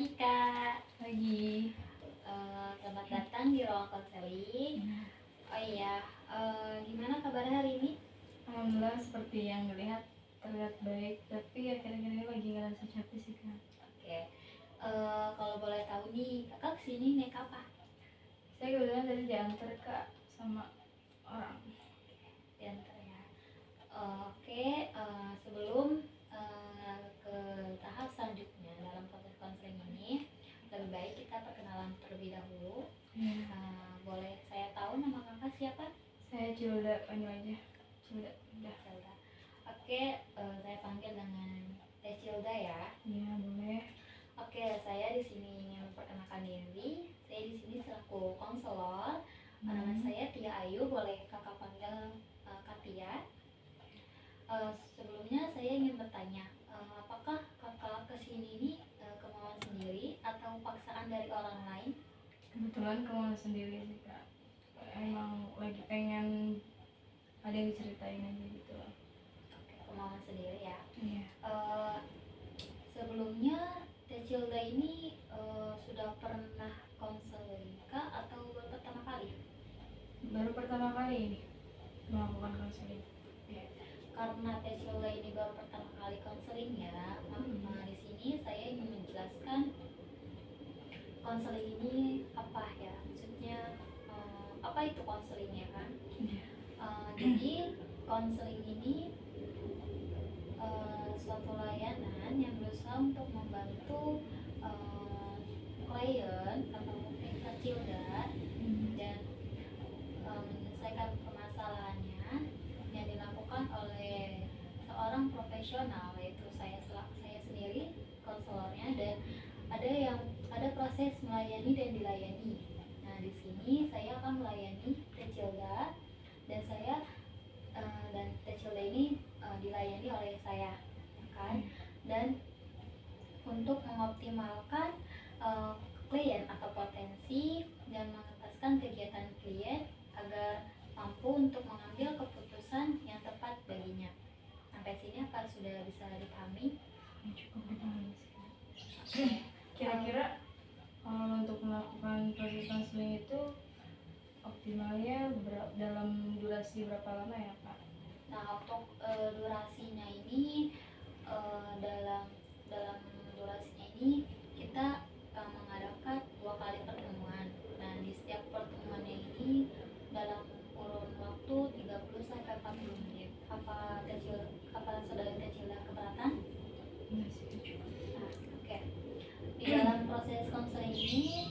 pagi Kak. Pagi. Selamat datang di ruang konseling. Oh iya, gimana kabar hari ini? Alhamdulillah seperti yang terlihat baik, tapi akhir-akhir ini lagi ngerasa capek sih Kak. Oke, kalau boleh tahu nih, kakak kesini naik apa? Saya kebetulan tadi diantar Kak sama orang. Diantar ya. Oke, sebelum ke tahap selanjutnya dalam proses konseling ini, lebih baik kita perkenalan terlebih dahulu. Boleh saya tahu nama kakak siapa? Saya Cilda, panggil aja Cilda. Udah. Cilda. Oke, saya panggil dengan Teh Cilda ya. Iya boleh. Oke, saya di sini ingin memperkenalkan diri. Saya di sini selaku konselor. Nama saya Tia Ayu, boleh kakak panggil Kak Tia. Sebelumnya saya ingin bertanya, apakah kakak kesini ini kemauan sendiri atau paksaan dari orang lain? Kebetulan kemauan sendiri sih Kak. Emang lagi pengen ada yang diceritain aja gitu. Oke, kemauan sendiri ya. Iya. Sebelumnya Teh Cilda ini sudah pernah konseling kah atau baru pertama kali? Baru pertama kali ini melakukan konseling. Karena Teh Cilda ini baru pertama kali konseling ya, di sini saya ingin menjelaskan konseling ini apa ya, maksudnya apa itu konseling ya kan? Jadi konseling ini suatu layanan yang berusaha untuk membantu klien atau Kak Cilda dan menyelesaikan permasalahannya yang dilakukan oleh seorang profesional, yaitu saya sendiri konselornya, dan ada proses melayani dan dilayani. Nah, di sini saya akan melayani Teh Cilda dan Teh Cilda ini dilayani oleh saya, kan? Dan untuk mengoptimalkan klien atau potensi dan mengentaskan kegiatan klien agar mampu untuk mengambil keputusan yang tepat baginya. Sampai sini apa sudah bisa dipahami? Cukup dipahami sih. Kira-kira untuk melakukan proses konseling itu optimalnya dalam durasi berapa lama ya Pak? Nah, untuk durasinya ini dalam durasinya ini kita mengadakan 2 kali pertemuan. Nah, di setiap pertemuannya ini dalam kurun waktu 30 sampai 40 menit. Apa saudara Teh Cilda keberatan? Iya sih. Nah, oke. Di dalam proses konseling ini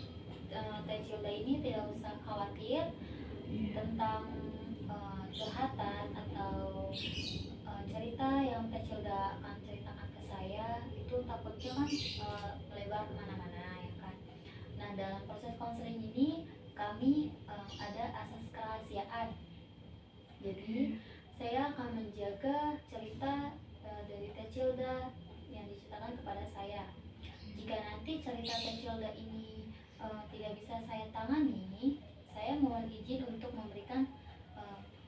Teh Cilda ini tidak usah khawatir tentang curhatan atau cerita yang Teh Cilda akan ceritakan ke saya itu takutnya kan melebar kemana-mana ya kan. Nah, dalam proses konseling ini kami ada asas kerahasiaan. Jadi saya akan menjaga cerita dari Teh Cilda yang diceritakan kepada saya. Jika nanti cerita Teh Cilda ini tidak bisa saya tangani, saya mohon izin untuk memberikan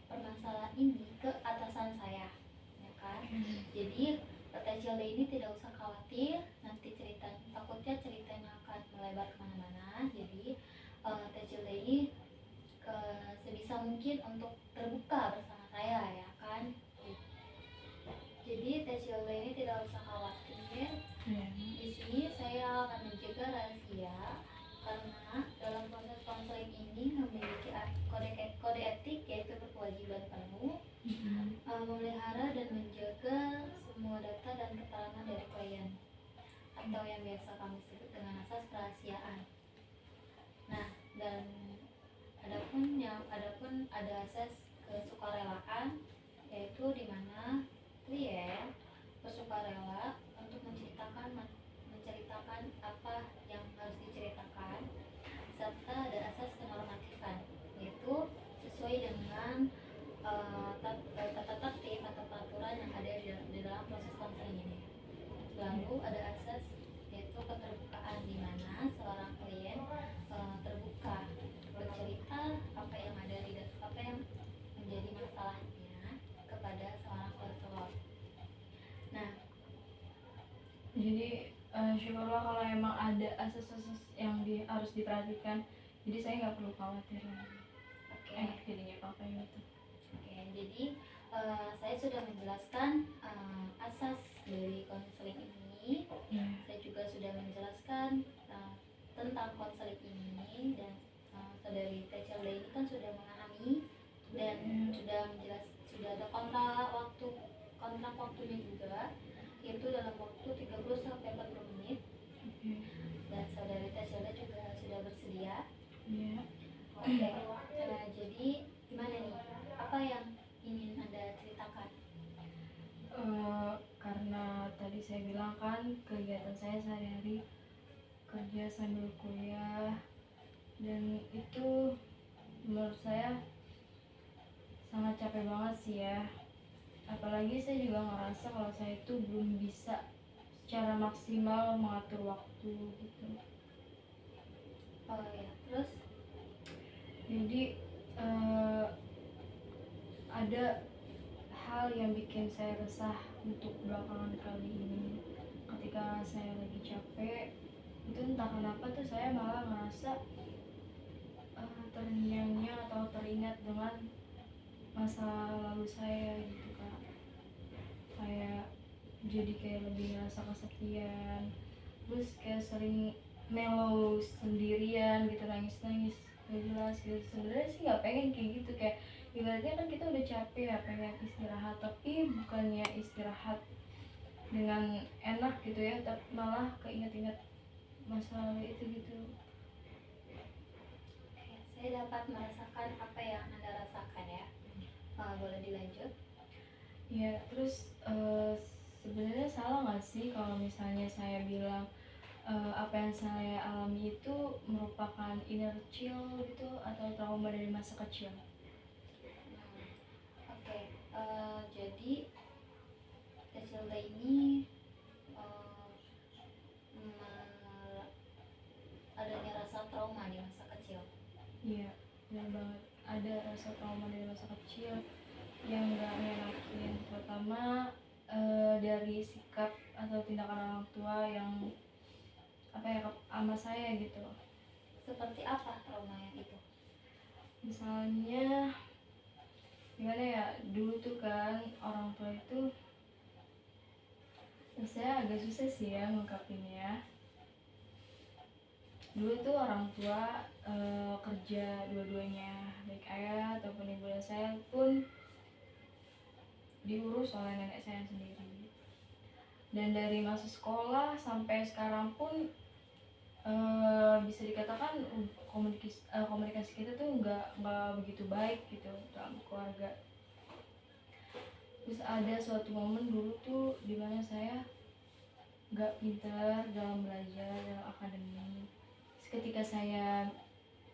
permasalahan ini ke atasan saya, ya kan? Jadi Teh Cilda ini tidak usah khawatir nanti takutnya ceritanya akan melebar kemana-mana. Jadi Teh Cilda ini sebisa mungkin untuk terbuka bersama saya, ya kan? Jadi Teh Cilda ini tidak usah khawatir. Di sini saya akan menjaga rahasia karena dalam proses konseling ini memiliki kode etik, yaitu berkewajiban penuh memelihara dan menjaga semua data dan keterangan dari klien atau yang biasa kami sebut dengan asas kerahasiaan. Nah, dan adapun ada asas kesukarelaan, yaitu di mana klien bersukarela untuk menceritakan apa yang harus diceritakan, serta ada asas kenormatifan, yaitu sesuai dengan tata tertib atau peraturan yang ada di dalam proses konseling ini. Lalu ada asas yaitu keterbukaan, di mana seorang klien terbuka bercerita apa yang menjadi masalahnya kepada seorang konselor. Nah, jadi syukurlah kalau emang ada asas-asas yang harus diperhatikan, jadi saya nggak perlu khawatir lagi. Oke. Enak jadinya pakai gitu. Oke, jadi saya sudah menjelaskan asas dari konseling ini. Iya. Saya juga sudah menjelaskan tentang konseling ini, dan saudari Tecilda ini kan sudah memahami dan sudah ada kontrak waktunya juga, yaitu dalam waktu 30 sampai 40 menit. Oke. Dan saudari Tecilda juga sudah bersedia. Iya. Oke, jadi gimana nih? Apa yang ingin Anda ceritakan? Karena tadi saya bilang kan kegiatan saya sehari-hari kerja sambil kuliah, dan itu menurut saya sangat capek banget sih ya. Apalagi saya juga ngerasa kalau saya itu belum bisa secara maksimal mengatur waktu gitu. Oh ya, terus? Jadi ada hal yang bikin saya resah untuk belakangan kali ini. Ketika saya lagi capek, itu entah kenapa tuh saya malah ngerasa terngiang-ngiang atau teringat dengan masa lalu saya gitu kak. Kayak jadi kayak lebih ngerasa kesepian, terus kayak sering mellow sendirian gitu, nangis-nangis gak jelas gitu. Sebenarnya sih nggak pengen kayak gitu, kayak ibaratnya kan kita udah capek ya, pengen istirahat, tapi bukannya istirahat dengan enak gitu ya, tapi malah keinget-inget masa lalu itu gitu. Oke, saya dapat merasakan apa yang Anda rasakan ya. Boleh dilanjut? Ya, terus sebenarnya salah nggak sih kalau misalnya saya bilang apa yang saya alami itu merupakan inner child gitu atau trauma dari masa kecil? Oke, jadi Tecilda ini adanya rasa trauma di masa kecil. Iya, benar banget. Ada rasa trauma dari masa kecil yang nggak ngenakin, terutama dari sikap atau tindakan orang tua yang apa ya sama saya gitu. Seperti apa trauma yang itu? Misalnya gimana ya, dulu tuh kan orang tua itu, saya agak susah sih ya ngungkapinnya. Dulu tuh orang tua kerja dua-duanya, baik ayah ataupun ibu saya pun diurus oleh nenek saya sendiri. Dan dari masa sekolah sampai sekarang pun bisa dikatakan komunikasi kita tuh nggak begitu baik gitu dalam keluarga. Terus ada suatu momen dulu tuh dimana saya nggak pintar dalam belajar, dalam akademik. Ketika saya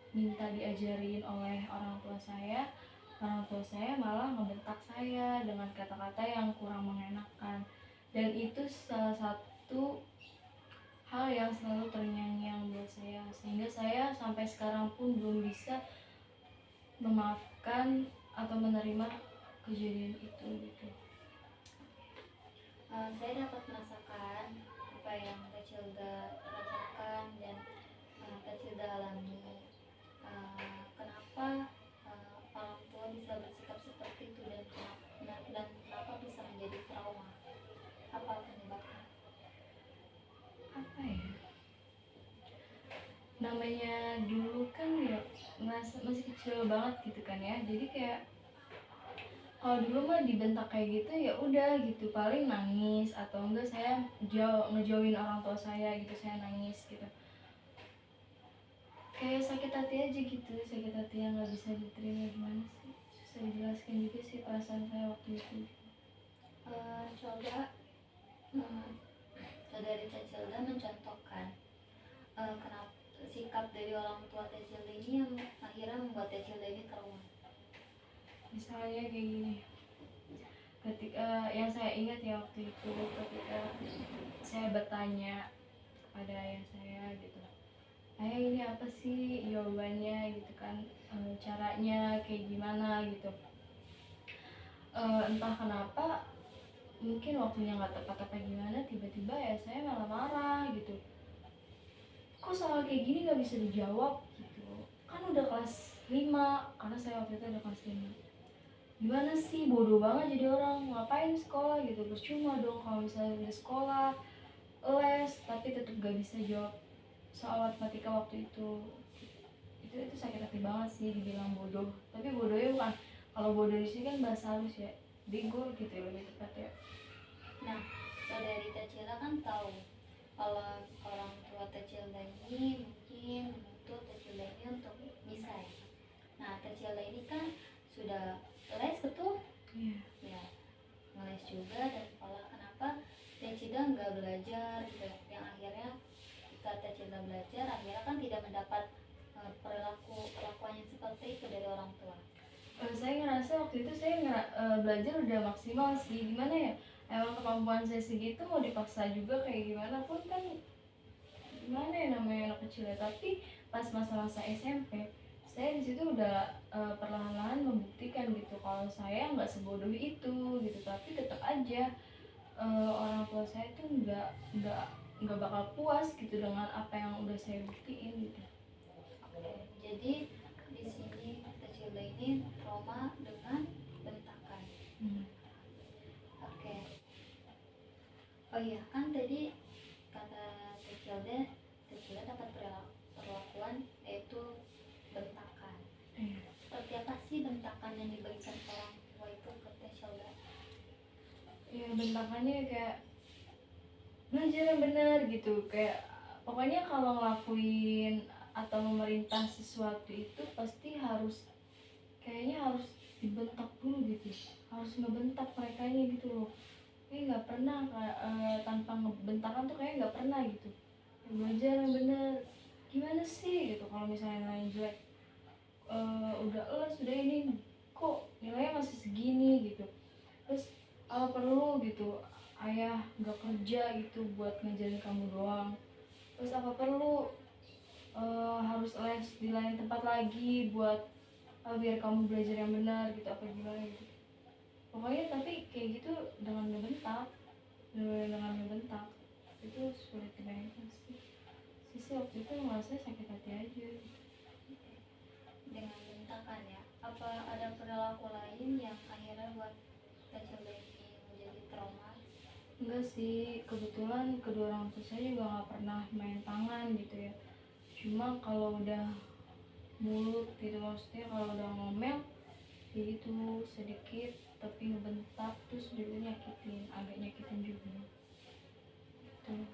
minta diajarin oleh orang tua saya malah membentak saya dengan kata-kata yang kurang mengenakan. Dan itu salah satu hal yang selalu terngiang-ngiang buat saya, sehingga saya sampai sekarang pun belum bisa memaafkan atau menerima kejadian itu gitu. Saya dapat merasakan apa yang Tecilda rasakan dan Tecilda alami. Kenapa orang tua bisa bersikap seperti itu, dan kenapa bisa menjadi trauma? Apa penyebabnya? Apa ya, namanya dulu kan ya masih kecil banget gitu kan ya, jadi kayak kalau dulu mah dibentak kayak gitu ya udah gitu, paling nangis atau enggak saya ngejauhin orang tua saya gitu, saya nangis gitu, kayak sakit hati aja gitu, sakit hati yang nggak bisa diterima. Gimana sih, susah dijelaskan juga sih perasaan saya waktu itu. Coba saudari Tecilda mencontohkan kenapa sikap dari orang tua Tecilda ini yang akhirnya membuat Tecilda ini trauma. Misalnya kayak gini, ketika yang saya ingat ya waktu itu, ketika saya bertanya kepada ayah saya gitu, ayah ini apa sih jawabannya gitu kan, caranya kayak gimana gitu. Entah kenapa mungkin waktunya nggak tepat apa gimana, tiba-tiba ya saya malah marah gitu, kok soal kayak gini nggak bisa dijawab gitu, kan udah kelas 5, karena saya waktu itu udah kelas 5. Gimana sih, bodoh banget jadi orang, ngapain sekolah gitu, percuma dong kalau misalnya udah sekolah les tapi tetap gak bisa jawab soal matematika waktu itu sakit hati banget sih dibilang bodoh, tapi bodohnya bukan, kalau bodoh di sini kan bahasa halus ya, bego gitu ya lebih tepat ya. Nah, saudari Tecila kan tahu kalau orang tua Tecila ini mungkin menuntut Tecila ini untuk bisa ya. Nah, Tecila ini kan sudah les betul? Iya. Ya, ngeles juga dan sekolah. Kenapa Tecila nggak belajar gitu? Yang akhirnya ketika Tecila belajar, akhirnya kan tidak mendapat perlakuan yang seperti itu dari orang tua. Saya ngerasa waktu itu saya belajar udah maksimal sih, gimana ya, emang kemampuan saya segitu mau dipaksa juga kayak gimana pun kan, gimana ya namanya anak kecil ya. Tapi pas masa-masa SMP saya di situ udah perlahan-lahan membuktikan gitu kalau saya nggak sebodoh itu gitu, tapi tetap aja orang tua saya tuh nggak bakal puas gitu dengan apa yang udah saya buktiin gitu. Oke, jadi di sini Tecila ini trauma dengan bentakan. Oke. Oh iya, kan tadi kata Tecila dapat perlakuan yaitu bentakan. Seperti apa sih bentakan yang diberikan orang tua itu ke Tecila? Ya bentakannya kayak belajar yang benar gitu, kayak pokoknya kalau ngelakuin atau memerintah sesuatu itu pasti harus, kayaknya harus dibentak dulu gitu, harus ngebentak mereka gitu loh. Kayak nggak pernah tanpa ngebentakan tuh kayak nggak pernah gitu. Ya, belajar yang benar, gimana sih gitu kalau misalnya nilai jelek, udah les udah ini kok nilainya masih segini gitu, terus apa perlu gitu ayah nggak kerja gitu buat ngajarin kamu doang, terus apa perlu harus les di lain tempat lagi buat biar kamu belajar yang benar gitu apa gimana gitu, pokoknya tapi kayak gitu dengan ngebentak, dengan ngebentak itu sulit dibayangkan sih. Sisi waktu itu merasa sakit hati aja gitu. Dengan bentakan ya. Apa ada perilaku lain yang akhirnya buat Tecila ini menjadi trauma? Enggak sih, kebetulan kedua orang tua saya juga nggak pernah main tangan gitu ya, cuma kalau udah mulut gitu, maksudnya kalau udah ngomel kayak gitu sedikit tapi ngebentak terus dulu nyakitin, agak nyakitin juga gitu.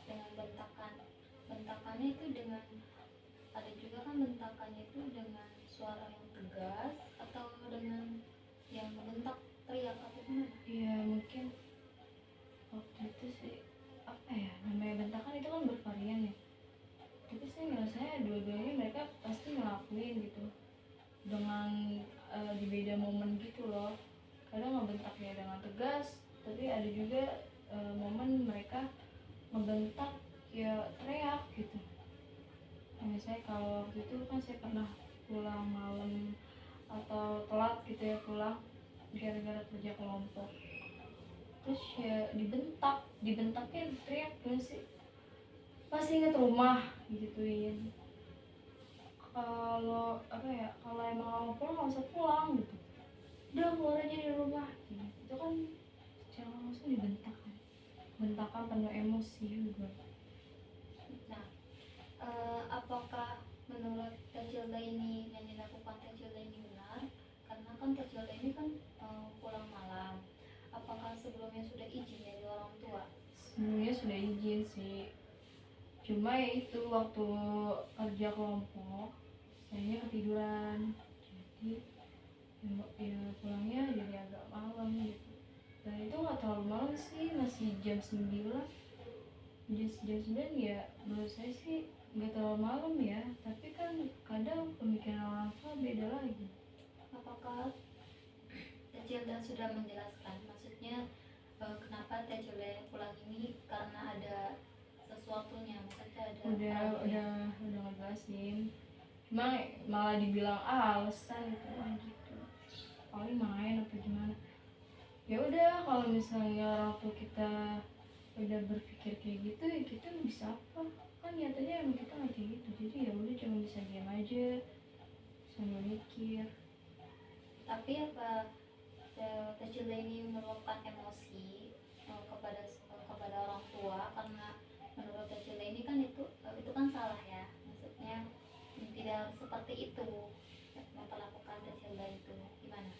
Dengan bentakannya itu dengan ada juga kan bentakannya itu dengan suara yang tegas atau dengan yang membentak teriak atau gimana? Ya mungkin waktu itu sih apa ya, namanya bentakan itu kan bervarian ya, tapi saya ngerasanya dua-duanya mereka pasti ngelakuin gitu dengan di beda momen gitu loh. Kadang ngebentaknya dengan tegas, tapi ada juga momen mereka ngebentak ya teriak gitu. Nah, misalnya kalau waktu itu kan saya pernah pulang malam atau telat gitu ya pulang gara-gara kerja kelompok, terus ya dibentaknya teriak gak sih, masih inget rumah gituin, kalau apa ya, kalau emang mau pulang nggak usah pulang gitu, udah keluar aja dari rumah gitu. Itu kan secara langsung dibentak kan, bentakan penuh emosi juga. Nah, apakah menurut Tecila ini yang dilakukan Tecila ini benar? Karena kan Tecila ini kan pulang malam. Apakah sebelumnya sudah izin dari orang tua? Sebelumnya sudah izin sih, cuma ya itu waktu kerja kelompok saya ketiduran, jadi ya pulangnya jadi agak malam gitu, dan itu nggak terlalu malam sih, masih jam 9, jam 9 ya menurut saya sih nggak terlalu malam ya, tapi kan kadang pemikiran orang tua beda lagi. Apakah Tecila sudah menjelaskan? Maksudnya kenapa Tecila pulang ini karena ada sesuatunya, maksudnya ada Udah ngejelasin, cuma malah dibilang alasan itu gitu, paling main apa gimana, ya udah, kalau misalnya orang tua kita udah berpikir kayak gitu ya kita bisa apa, kan nyatanya emang kita nggak kayak gitu. Jadi ya udah, cuma bisa diam aja sambil mikir. Tapi apa Teh Cilda ini meluapkan emosi kepada orang tua, karena menurut Teh Cilda ini kan itu kan salah ya, maksudnya tidak harus seperti itu memperlakukan Teh Cilda itu gimana?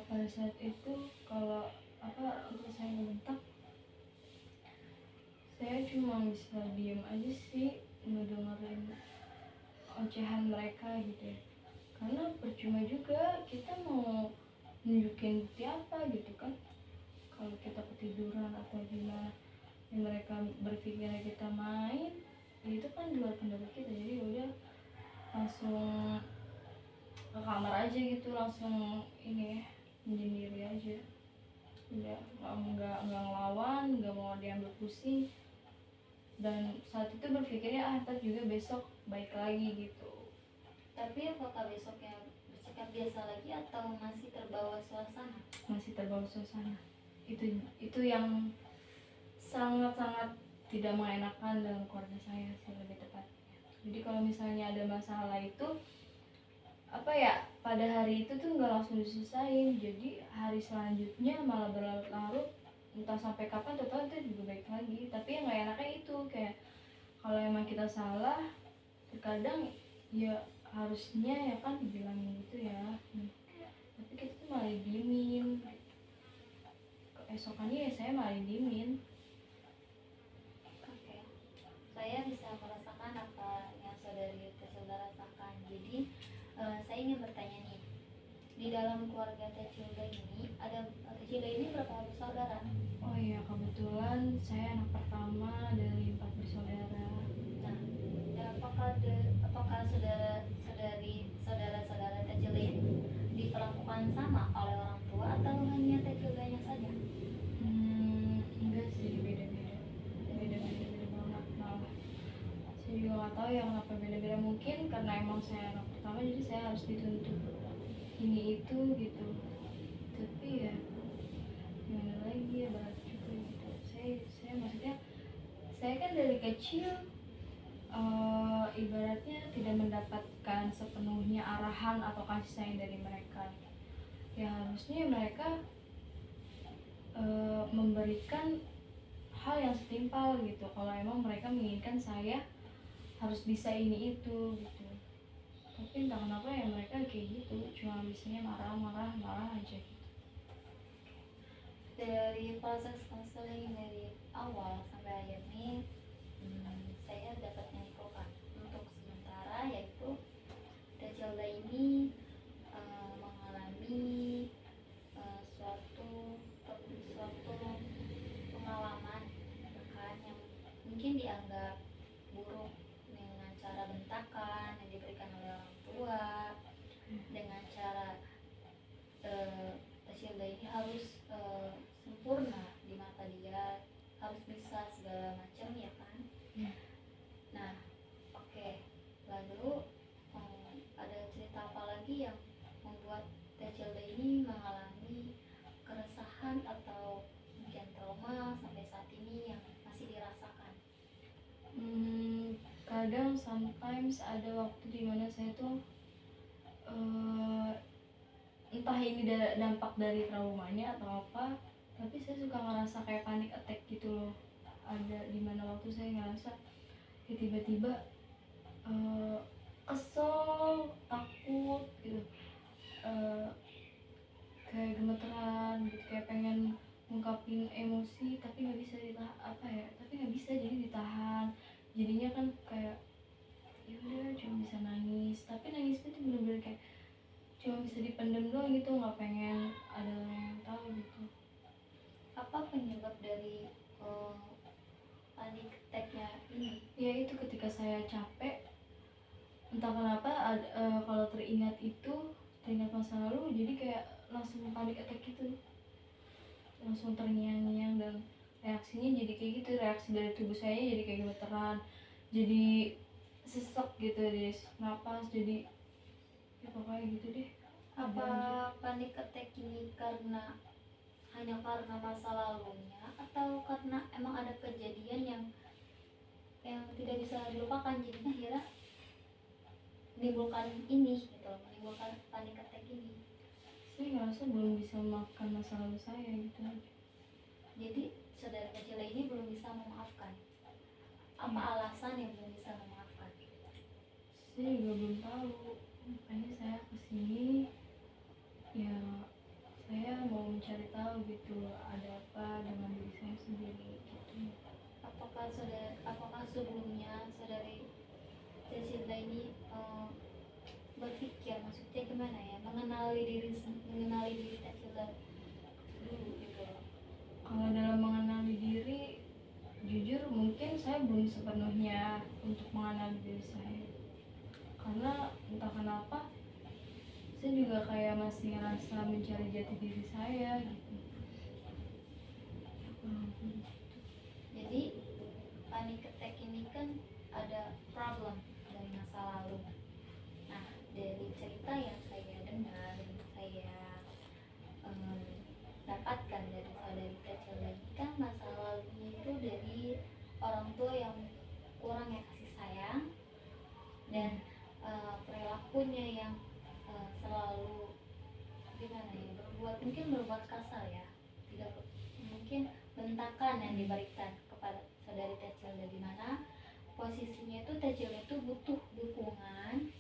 Pada saat itu kalau apa untuk saya ngebentak, saya cuma bisa diem aja sih ngedengerin ocehan mereka gitu ya, karena percuma juga kita mau nunjukin bukti apa gitu kan, kalau kita ketiduran atau gimana yang mereka berpikir kita main ya itu kan di luar kendali kita. Jadi udah langsung ke kamar aja gitu, langsung ini menyendiri aja, udah nggak ngelawan, nggak mau diambil pusing. Dan saat itu berpikirnya ntar juga besok baik lagi gitu. Tapi apakah besoknya bersikap biasa lagi atau masih terbawa suasana? Masih terbawa suasana. Itu yang sangat-sangat tidak mengenakan dalam keluarga saya sih, lebih tepatnya. Jadi kalau misalnya ada masalah itu apa ya, pada hari itu tuh nggak langsung diselesain, jadi hari selanjutnya malah berlarut-larut, entah sampai kapan, total itu juga baik lagi. Tapi yang nggak enaknya itu kayak kalau emang kita salah terkadang ya harusnya ya kan dibilangin gitu ya, tapi kita tuh malah diemin. Keesokannya ya saya malah diemin. Oke, saya bisa merasakan apa yang saudari Teh rasakan. Jadi saya ingin bertanya nih, di dalam keluarga Teh Cilda ini Teh Cilda ini berapa bersaudara? Oh iya, kebetulan saya anak pertama dari 4 bersaudara. Nah, apakah saudara-saudara Teh Cilda ini diperlakukan sama oleh orang tua atau hanya Teh Cildanya saja? Enggak sih, beda-beda banget malah. Saya juga nggak tahu ya kenapa beda-beda, mungkin karena emang saya anak pertama jadi saya harus dituntut ini itu gitu. Tapi ya gimana lagi ya, berat juga gitu. Saya maksudnya saya kan dari kecil ibaratnya tidak mendapatkan sepenuhnya arahan atau kasih sayang dari mereka. Ya harusnya mereka memberikan hal yang setimpal gitu, kalau emang mereka menginginkan saya harus bisa ini itu gitu. Tapi entah kenapa ya mereka kayak gitu, cuma bisanya marah aja gitu. Dari proses konseling dari awal sampai akhir ini, saya dapat menyimpulkan untuk sementara yaitu Teh Cilda ini mengalami suatu pengalaman bahkan yang mungkin dianggap buruk, dengan cara bentakan yang diberikan oleh orang tua, dengan cara Teh Cilda ini harus sempurna di mata dia, harus bisa segala macam ya kan. Nah, oke. Lalu ada cerita apa lagi yang membuat Teh Cilda ini mengalami keresahan atau mungkin trauma sampai saat ini yang masih dirasakan? Kadang sometimes ada waktu dimana saya tuh entah ini dampak dari traumanya atau apa, tapi saya suka ngerasa kayak panic attack gitu loh. Ada dimana waktu saya ngerasa ya tiba-tiba kesel, takut gitu, kayak gemeteran gitu, kayak pengen ngungkapin emosi tapi nggak bisa ditahan, apa ya, tapi nggak bisa jadi ditahan. Jadinya kan kayak ya udah cuma bisa nangis, tapi nangisnya tuh bener-bener kayak cuma bisa dipendem doang gitu, nggak pengen ada orang yang tahu gitu. Apa penyebab dari panic attack-nya ini? Ya itu ketika saya capek, entah kenapa kalau teringat masa lalu, jadi kayak langsung panik attack gitu, langsung terngiang-ngiang, dan reaksinya jadi kayak gitu, reaksi dari tubuh saya jadi kayak gemeteran, jadi sesek gitu deh napas, jadi ya pokoknya gitu deh. Apa panik attack ini karena hanya karena masa lalunya atau karena emang ada kejadian yang tidak bisa dilupakan, jadinya akhirnya menimbulkan ini gitu loh, menimbulkan panic attack ini. Saya ngerasa belum bisa memaafkan masa lalu saya gitu aja. Jadi saudara kecil ini belum bisa memaafkan. Apa alasan yang belum bisa memaafkan? Saya juga belum tahu, makanya saya kesini ya, saya mau mencari tahu gitu ada apa dengan diri saya sendiri gitu. Apakah sebelumnya saudari Cecilda ini berpikir, maksudnya gimana ya, mengenali diri Cecilda dulu gitu loh. Kalau dalam mengenali diri, jujur mungkin saya belum sepenuhnya untuk mengenali diri saya, karena entah kenapa saya juga kayak masih ngerasa mencari jati diri saya gitu. Jadi panic attack ini kan ada problem dari masa lalu. Nah, dari cerita yang saya dengar, yang saya dapatkan dari saudari Cecil lagi, kan masa lalunya itu dari orang tua yang kurang ya kasih sayang, dan perilakunya yang selalu gimana ya, berbuat kasar ya, tidak mungkin bentakan yang diberikan kepada saudari Tecilda, di mana posisinya itu Tecilda itu butuh dukungan,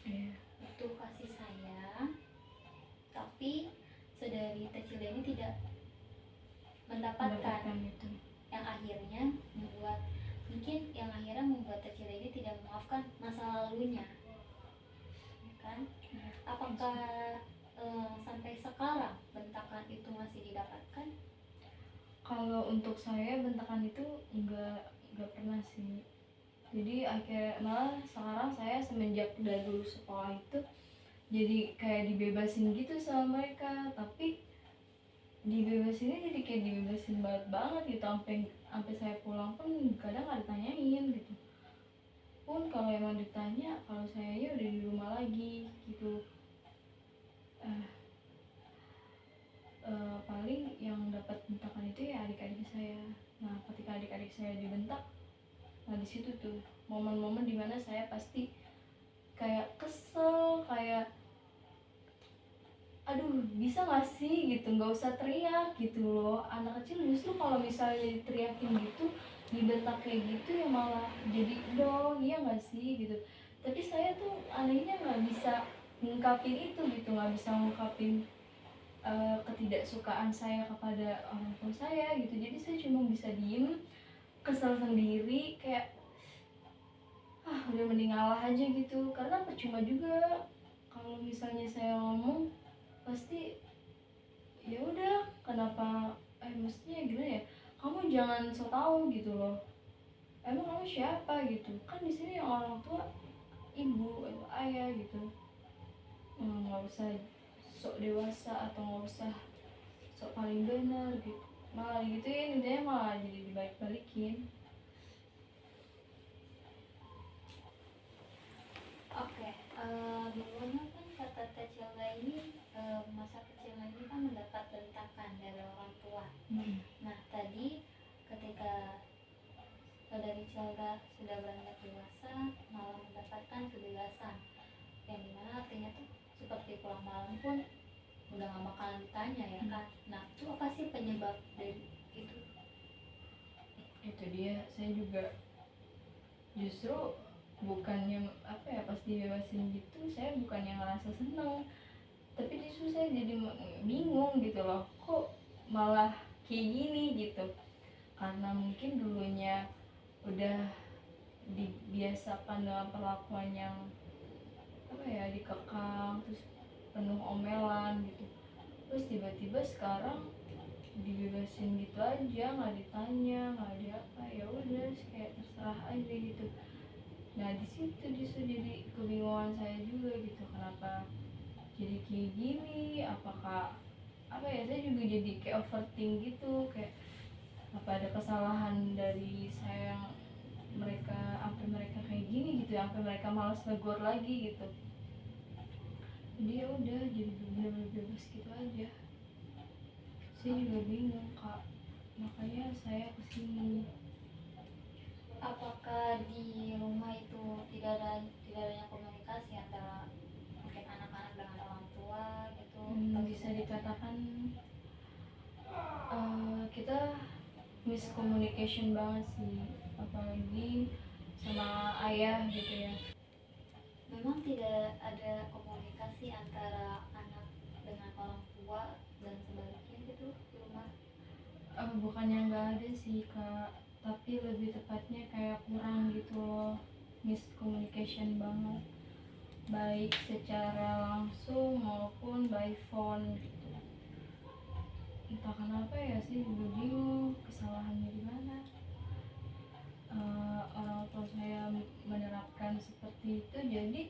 butuh kasih sayang, tapi saudari Tecilda ini tidak mendapatkan itu. yang akhirnya membuat Tecilda ini tidak memaafkan masa lalunya, ya kan? Apakah sampai sekarang bentakan itu masih didapatkan? Kalau untuk saya bentakan itu nggak pernah sih. Jadi akhirnya malah sekarang saya semenjak udah dulu sekolah itu jadi kayak dibebasin gitu sama mereka, tapi dibebasinnya jadi kayak dibebasin banget gitu, sampai saya pulang pun kadang nggak ditanyain gitu. Pun kalau emang ditanya, kalau saya ya udah di rumah lagi gitu. Paling yang dapat bentakan itu ya adik-adik saya. Nah, ketika adik-adik saya dibentak, nah di situ tuh momen-momen dimana saya pasti kayak kesel, kayak aduh bisa gak sih gitu, nggak usah teriak gitu loh. Anak kecil justru kalau misalnya diteriakin gitu, dibentak kayak gitu ya malah jadi dong, iya gak sih gitu. Tapi saya tuh anehnya nggak bisa ngungkapin itu gitu, nggak bisa ngungkapin ketidaksukaan saya kepada orang tua saya gitu. Jadi saya cuma bisa diem, kesel sendiri, kayak udah mending ngalah aja gitu, karena percuma juga kalau misalnya saya ngomong pasti ya udah kenapa, maksudnya gimana ya, kamu jangan so tau gitu loh, emang kamu siapa gitu kan, di sini yang orang tua ibu atau ayah gitu. Nggak usah sok dewasa atau nggak usah sok paling benar gitu, malah gituin intinya, malah jadi dibalik-balikin. Oke, dulunya kan kata Tecilda ini masa kecilnya ini kan mendapat bentakan dari orang tua. Nah, tadi ketika saudari Cilda sudah beranjak dewasa, malah mendapatkan kebebasan, yang dimana artinya tuh seperti pulang malam pun udah gak bakalan ditanya ya kan. Nah, itu apa sih penyebab dari itu? Itu dia, saya juga justru bukannya apa ya, pas dibebasin gitu saya bukannya ngerasa seneng, tapi justru saya jadi bingung gitu loh, kok malah kayak gini gitu. Karena mungkin dulunya udah dibiasakan dengan perlakuan yang apa ya, dikekang, terus penuh omelan gitu, terus tiba-tiba sekarang dibebasin gitu aja, nggak ditanya, nggak ada apa, ya udah kayak terserah aja gitu. Nah di situ justru jadi kebingungan saya juga gitu, kenapa jadi kayak gini, apakah apa ya, saya juga jadi kayak overthink gitu, kayak apa ada kesalahan dari saya yang mereka sampai mereka kayak gini gitu ya, sampai mereka malas negor lagi gitu. Jadi ya udah, jadi bener-bener bebas gitu aja. Saya juga bingung kak, makanya saya kesini. Apakah di rumah itu tidak adanya komunikasi antara mungkin anak-anak dengan orang tua gitu? Atau Bisa gimana? dikatakan kita miscommunication banget sih, apalagi sama ayah gitu ya. Memang tidak ada komunikasi antara anak dengan orang tua dan sebaliknya gitu di rumah. Bukannya nggak ada sih kak, tapi lebih tepatnya kayak kurang gitu loh, miscommunication banget, baik secara langsung maupun by phone gitu. Entah kenapa ya, sih juga bingung kesalahannya di mana. Orang tua saya menerapkan seperti itu, jadi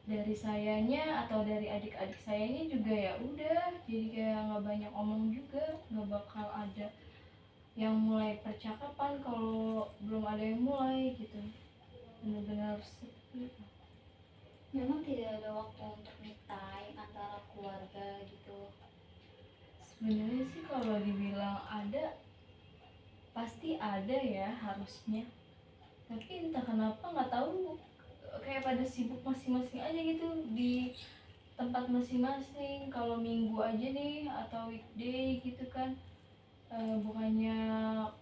dari sayanya atau dari adik-adik sayanya juga ya udah, jadi kayak nggak banyak omong juga, nggak bakal ada yang mulai percakapan kalau belum ada yang mulai gitu, benar-benar sepi. Memang tidak ada waktu untuk me time antara keluarga gitu. Sebenarnya sih kalau dibilang ada, pasti ada ya harusnya, tapi entah kenapa nggak tahu, kayak pada sibuk masing-masing aja gitu di tempat masing-masing. Kalau minggu aja nih atau weekday gitu kan, bukannya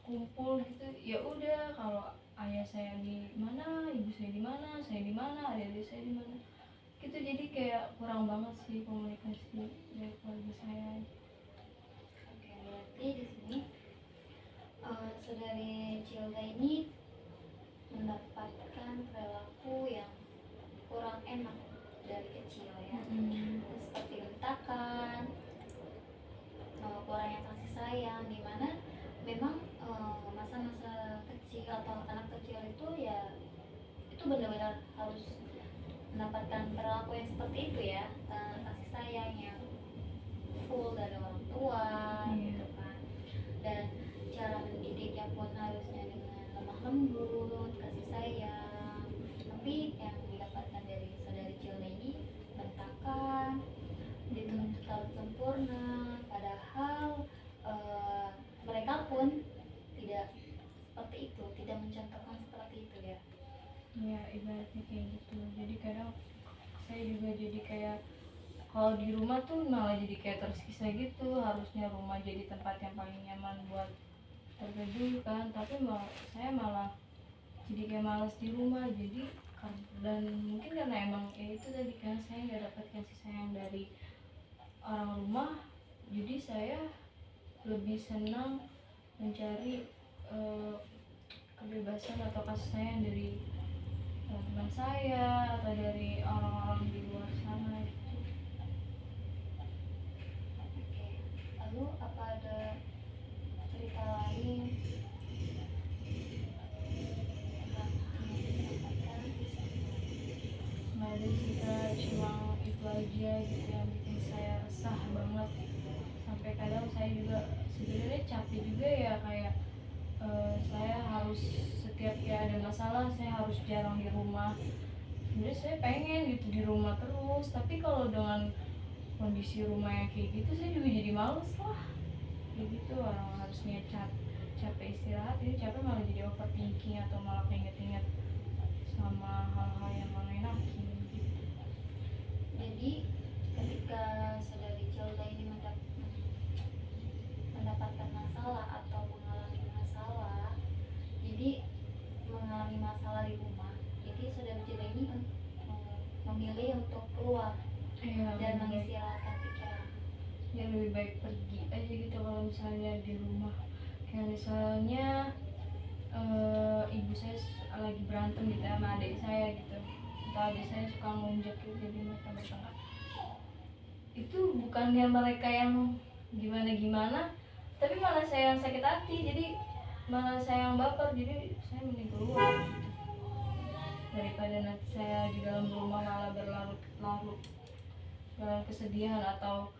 kumpul gitu, ya udah kalau ayah saya di mana, ibu saya di mana, saya di mana, adik-adik saya di mana gitu. Jadi kayak kurang banget sih komunikasi dari keluarga saya. Oke, berarti di sini saudari Cilda ini mendapatkan perilaku yang kurang enak dari kecil ya. Seperti bentakan, kurangnya kasih sayang, dimana memang masa-masa kecil atau anak kecil itu ya itu benar-benar harus mendapatkan perilaku yang seperti itu ya, kasih sayang yang full dari orang tua gitu kan. Dan cara mendidiknya pun harusnya dengan lemah lembut, kasih sayang. Tapi yang didapatkan dari saudari Cilda ini bentakan, dituntut harus sempurna, padahal mereka pun tidak seperti itu, tidak mencontohkan seperti itu ya. Ya ibaratnya kayak gitu, jadi kadang saya juga jadi kayak kalau di rumah tuh malah jadi kayak tersiksa gitu. Harusnya rumah jadi tempat yang paling nyaman buat terteduh kan, tapi saya malah jadi kayak malas di rumah. Jadi dan mungkin karena emang ya itu tadi kan, saya nggak dapat kasih sayang dari orang rumah, jadi saya lebih senang mencari kebebasan atau kasih sayang dari teman saya atau dari orang-orang di luar sana gitu. Oke, lalu apa ada cerita lain tentang yang disampaikan? Nggak ada sih kak, cuma itu aja gitu yang bikin saya resah banget. Sampai kadang saya juga sebenarnya capek juga ya, kayak saya harus setiap kayak ada masalah saya harus jarang di rumah. Sebenarnya saya pengen gitu di rumah terus, tapi kalau dengan kondisi rumah yang kayak gitu saya juga jadi males lah kayak gitu. Orang harusnya capek istirahat, ini capek malah jadi overthinking atau malah inget-inget sama hal-hal yang mengenakin gitu. Jadi ketika saudari Cilda ini mendapatkan masalah atau mengalami masalah, jadi mengalami masalah di rumah, jadi saudari Cilda ini memilih untuk keluar Ya, dan lebih baik, mengistirahatkan pikiran. ya lebih baik pergi aja gitu kalau misalnya di rumah. Kayak misalnya ibu saya lagi berantem gitu sama adik saya gitu, entah adik saya suka ngunjak gitu jadi mereka bertengkar, itu bukannya mereka yang gimana-gimana, tapi malah saya yang sakit hati, jadi malah saya yang baper. Jadi saya mending keluar gitu, daripada nanti saya di dalam rumah malah berlarut-larut dalam kesedihan atau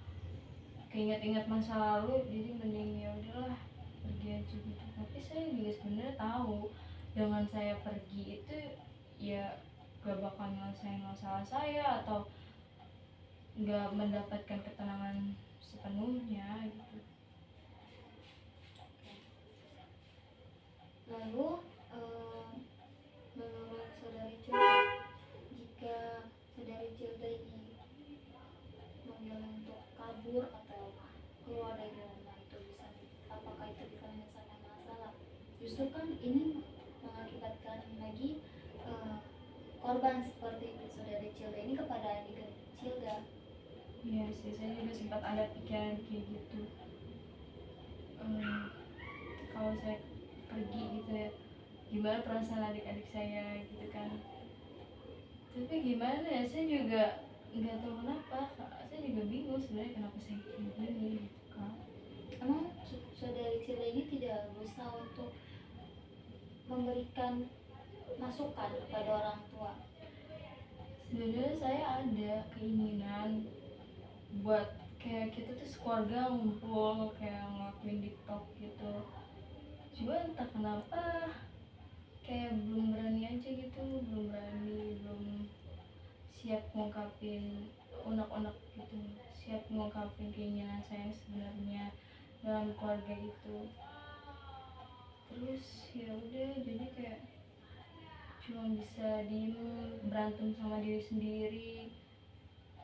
keinget-ingat masa lalu. Jadi mending ya udahlah pergi aja gitu. Tapi saya juga sebenarnya tahu dengan saya pergi itu ya gak bakal nyelesain masalah saya atau gak mendapatkan ketenangan sepenuhnya gitu. Lalu menurut saudari Cilda, jika saudari Cilda ini memilih untuk kabur atau keluar dari rumah, itu bisa, apakah itu bisa menyelesaikan masalah? Justru kan ini mengakibatkan lagi korban seperti itu saudari Cilda ini kepada adik Cilda. Iya sih, saya juga sempat ada pikiran kayak gitu. Kalau saya pergi gitu ya, gimana perasaan adik-adik saya gitu kan. Tapi gimana ya, saya juga nggak tahu kenapa, saya juga bingung sebenarnya kenapa saya kayak gini gitu kan. Emang saudari Cilda ini tidak berusaha untuk memberikan masukan kepada orang tua? Sebenarnya saya ada keinginan buat kayak kita tuh sekeluarga ngumpul kayak ngelakuin TikTok gitu, cuma entah kenapa kayak belum berani aja gitu, belum berani, belum siap ngungkapin unek-unek gitu, siap ngungkapin keinginan saya sebenarnya dalam keluarga itu. Terus ya udah, jadi kayak cuma bisa diem, berantem sama diri sendiri,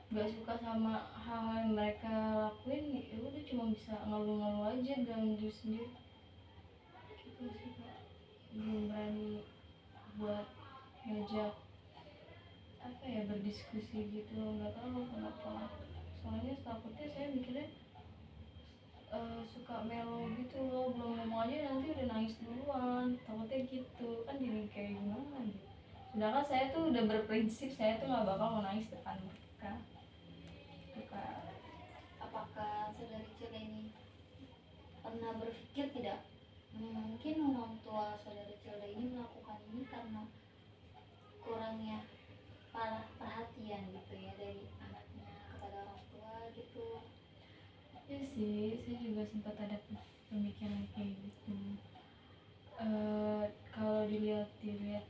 gak suka sama hal yang mereka lakuin, ya udah cuma bisa ngeluh-ngeluh aja dalam diri sendiri gitu sih Kak. Belum berani buat ngajak apa ya, berdiskusi gitu, nggak tahu kenapa. Soalnya takutnya saya mikirnya suka melo gitu loh, belum ngomong aja nanti udah nangis duluan, takutnya gitu kan, jadi kayak gimana gitu. Sedangkan saya tuh udah berprinsip, saya tuh nggak bakal mau nangis depan mereka gitu Kak. Apakah saudari Cilda ini pernah berpikir tidak, mungkin orang tua saudari Cilda ini melakukan ini karena kurangnya perhatian gitu ya dari anaknya kepada orang tua gitu? Ya sih, saya juga sempat ada pemikiran kayak gitu. Kalau dilihat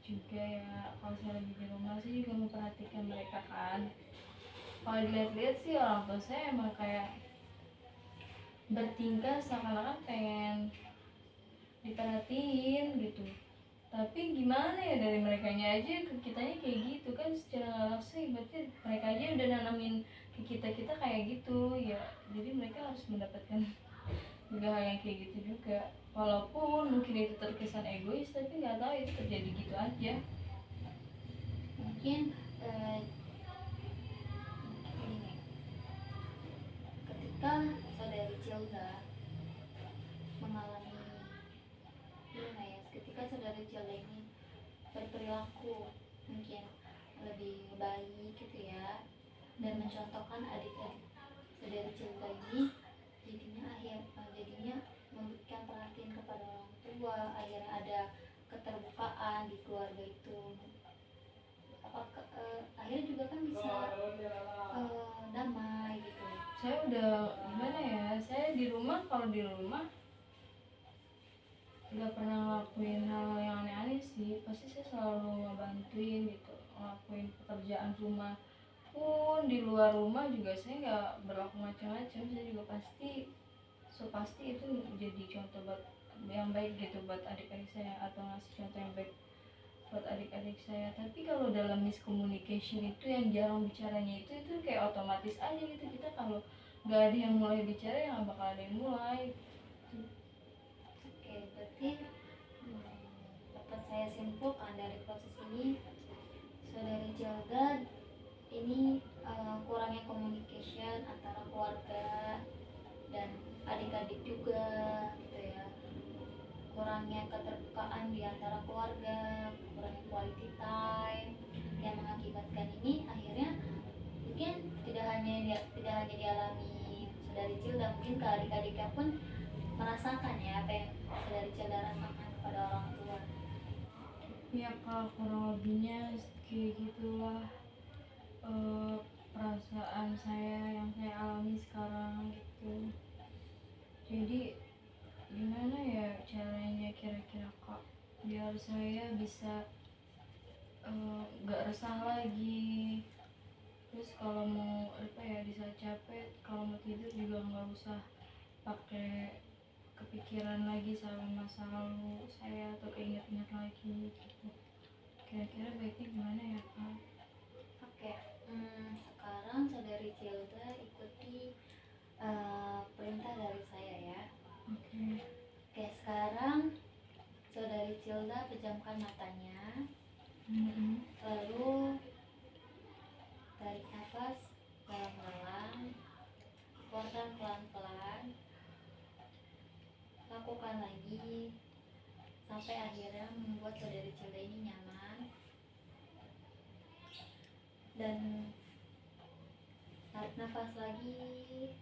juga ya, kalau saya lagi di rumah saya juga memperhatikan mereka kan. Kalau dilihat-lihat sih orang tua saya emang kayak bertingkah seakan-akan pengen diperhatiin gitu. Tapi gimana ya, dari merekanya aja ke kitanya kayak gitu kan, secara nggak langsung berarti mereka aja udah nanamin ke kita kayak gitu ya. Jadi mereka harus mendapatkan juga hal yang kayak gitu juga, walaupun mungkin itu terkesan egois, tapi nggak tahu itu terjadi gitu aja. Mungkin ini, ketika saudari Cilda mengalami gimana ya, ketika saudari Cilda ini berperilaku mungkin lebih baik gitu ya, dan mencontohkan adik-adik saudari Cilda ini, jadinya memberikan perhatian kepada orang tua, akhirnya ada keterbukaan di keluarga itu. Apakah akhirnya juga kan bisa damai gitu? Saya udah gimana ya, saya di rumah, kalau di rumah nggak pernah ngelakuin hal yang aneh-aneh sih, pasti saya selalu ngebantuin gitu, ngelakuin pekerjaan rumah. Pun di luar rumah juga saya nggak berlaku macam-macam, saya juga pasti itu jadi contoh buat yang baik gitu buat adik-adik saya, atau ngasih contoh yang baik buat adik-adik saya. Tapi kalau dalam miscommunication itu yang jarang bicaranya itu kayak otomatis aja gitu, kita kalau nggak ada yang mulai bicara ya nggak bakal ada yang mulai gitu. Oke, berarti dapat saya simpulkan dari proses ini, saudari Cilda ini kurangnya communication antara keluarga dan adik-adik juga gitu ya, kurangnya keterbukaan di antara keluarga, kurangnya quality time, yang mengakibatkan ini akhirnya mungkin tidak hanya dialami saudari Cilda, mungkin ke adik-adiknya pun merasakan ya apa yang saudari Cilda rasakan kepada orang tua. Ya kalau kurang lebihnya kayak gitulah perasaan saya yang saya alami sekarang gitu. Jadi gimana ya caranya kira-kira Kak, biar saya bisa nggak resah lagi. Terus kalau mau apa ya, di saat capek, kalau mau tidur juga nggak usah pakai kepikiran lagi sama masa lalu saya atau keinget-inget lagi gitu. Kira-kira baiknya gimana ya Kak? Oke, sekarang saudari Cilda ikuti perintah dari saya ya. Oke. Oke, sekarang saudari Cilda pejamkan matanya, lalu tarik nafas dalam-dalam, keluarkan pelan-pelan, lakukan lagi sampai akhirnya membuat saudari Cilda ini nyaman. Dan tarik nafas lagi,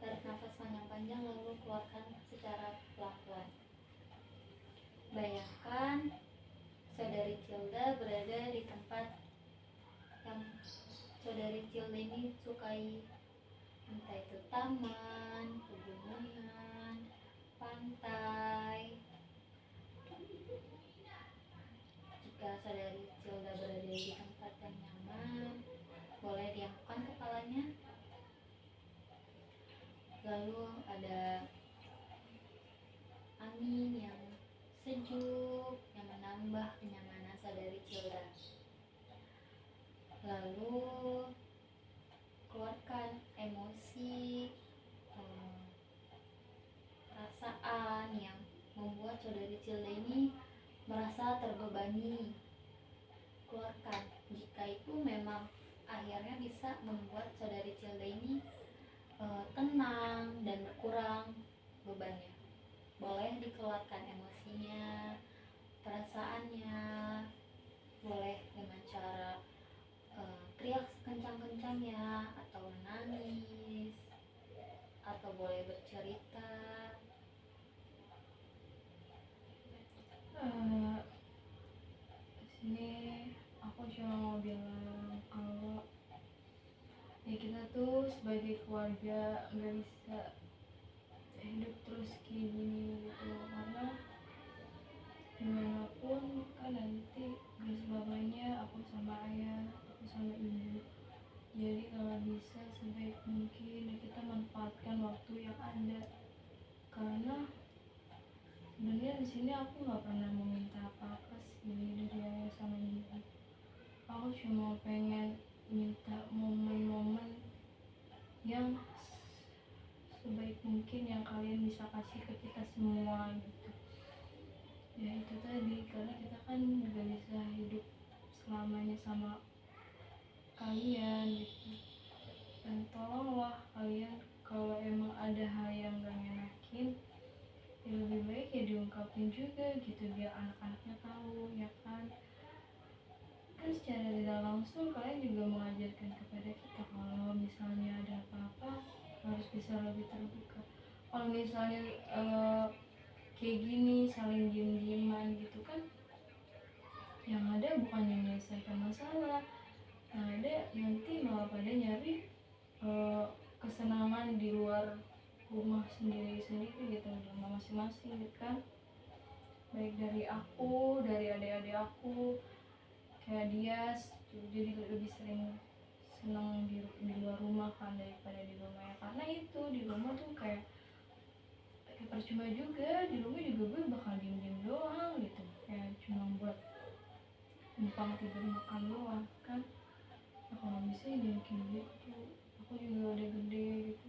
tarik nafas panjang-panjang lalu keluarkan secara pelan-pelan. Bayangkan saudari Cilda berada di tempat yang saudari Cilda ini sukai, entah itu taman, pegunungan, pantai. Jika saudari Cilda berada di tempat yang nyaman, boleh diangkat kepalanya. Lalu ada angin yang sejuk yang menambah kenyamanan saudari Cilda. Lalu keluarkan emosi, perasaan yang membuat saudari Cilda ini merasa terbebani. Keluarkan jika itu memang akhirnya bisa membuat saudari Cilda ini tenang dan berkurang bebannya. Boleh dikeluarkan emosinya, perasaannya, boleh dengan cara teriak sekencang-kencangnya, atau menangis, atau boleh bercerita. Sini aku cuma mau bilang kalau ya kita tuh sebagai keluarga nggak bisa hidup terus kayak gini gitu, karena gimana pun kan nanti gak selamanya aku sama ayah, aku sama ibu. Jadi kalau bisa sebaik mungkin ya kita manfaatkan waktu yang ada, karena sebenarnya di sini aku nggak pernah meminta apa-apa sih dari ayah sama ibu. Aku cuma pengen minta momen-momen yang sebaik mungkin yang kalian bisa kasih ke kita semua gitu. Ya itu tadi, karena kita kan gak bisa hidup selamanya sama kalian gitu. Dan tolonglah kalian kalau emang ada hal yang gak ngenakin, ya lebih baik ya diungkapin juga gitu biar anak-anaknya tahu ya kan. Kan secara tidak langsung kalian juga mengajarkan kepada kita kalau misalnya ada apa-apa harus bisa lebih terbuka. Kalau misalnya kayak gini saling diem-dieman gitu kan, yang ada bukan yang menyelesaikan masalah, yang ada nanti malah pada nyari kesenangan di luar rumah sendiri-sendiri gitu, di rumah masing-masing gitu kan. Baik dari aku, dari adik-adik aku, kayak dia jadi lebih sering senang di luar rumah kan daripada di rumah ya, karena itu di rumah tuh kayak percuma juga, di rumah juga gue bakal diem-diem doang gitu, kayak cuma buat numpang tidur makan doang kan. Nah, kalau bisa jangan kayak gitu, aku juga udah gede gitu,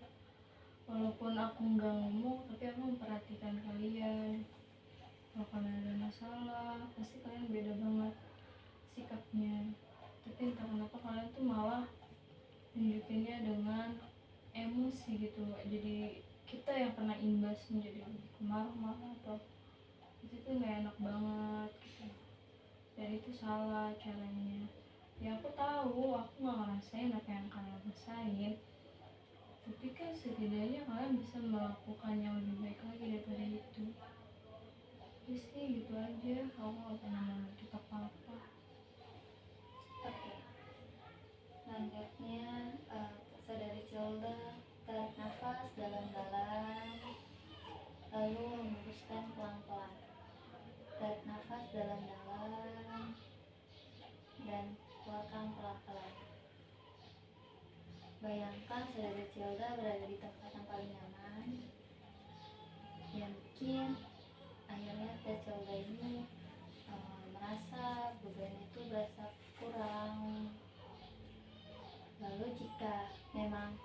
walaupun aku nggak ngomong tapi aku memperhatikan kalian. Kalau kalian ada masalah pasti kalian beda banget sikapnya, tapi entah kenapa kalian tuh malah nunjukinnya dengan emosi gitu. Jadi kita yang kena imbas menjadi marah-marah atau itu tuh nggak enak banget gitu, dan itu salah caranya. Ya aku tahu aku nggak ngerasain apa yang kalian rasain, tapi kan setidaknya kalian bisa melakukan yang lebih baik lagi daripada itu. Jadi sih gitu aja, aku nggak pernah menuntut apa-apa. Oke, selanjutnya saudari Cilda tarik nafas dalam-dalam, lalu hembuskan pelan-pelan. Tarik nafas dalam-dalam dan keluarkan pelan-pelan. Bayangkan saudari Cilda berada di tempat yang paling nyaman. mungkin akhirnya Teh Cilda ini merasa bebannya itu berasa kurang. Lalu jika memang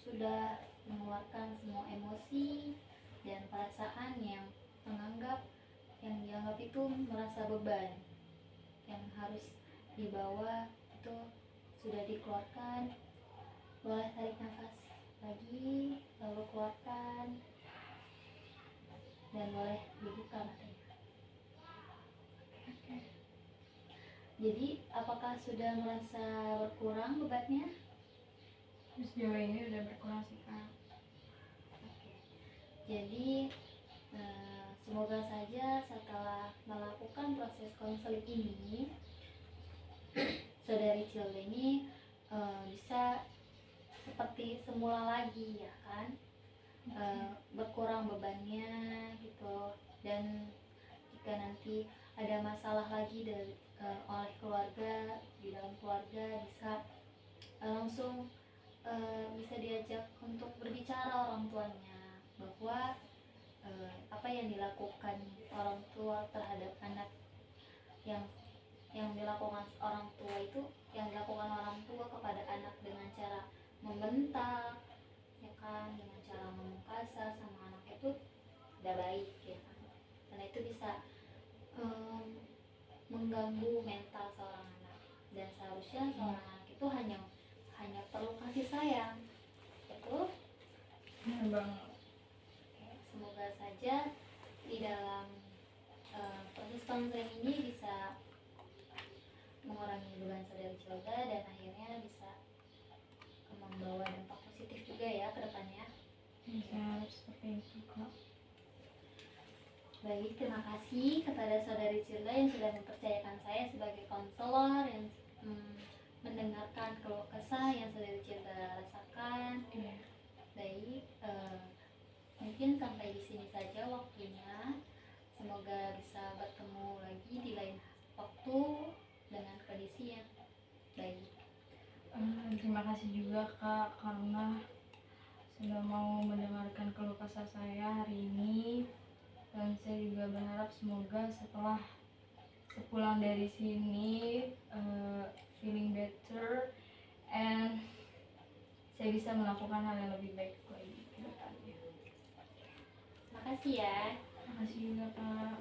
sudah mengeluarkan semua emosi dan perasaan yang dianggap itu merasa beban yang harus dibawa itu sudah dikeluarkan, boleh tarik nafas lagi lalu keluarkan dan boleh dibuka matanya. Jadi apakah sudah merasa berkurang bebannya? Sejauh ini udah berkurang sih Kak. Oke. Jadi semoga saja setelah melakukan proses konseling ini saudari Cilda ini bisa seperti semula lagi ya kan, berkurang bebannya gitu. Dan jika nanti ada masalah lagi oleh keluarga, di dalam keluarga bisa langsung bisa diajak untuk berbicara orang tuanya bahwa apa yang dilakukan orang tua terhadap anak, yang dilakukan orang tua itu, yang dilakukan orang tua kepada anak dengan cara membentak ya kan, dengan cara ngomong kasar sama anak itu tidak baik ya kan, karena itu bisa mengganggu mental seorang anak. Dan seharusnya seorang anak itu hanya perlu kasih sayang, betul? Benar banget. Semoga saja di dalam proses konseling ini bisa mengurangi beban saudari Cilda dan akhirnya bisa membawa dampak positif juga ya ke depannya. Bisa seperti itu Kak. Baik, terima kasih kepada saudari Cilda yang sudah mempercayakan saya sebagai konselor yang mendengarkan keluh kesah yang saudari Cilda rasakan. Baik, mungkin sampai di sini saja waktunya. Semoga bisa bertemu lagi di lain waktu dengan kondisi yang baik. Terima kasih juga Kak karena sudah mau mendengarkan keluh kesah saya hari ini. Dan saya juga berharap semoga setelah sepulang dari sini feeling better and saya bisa melakukan hal yang lebih baik lagi ke depannya. Makasih ya. Terima kasih juga Kak.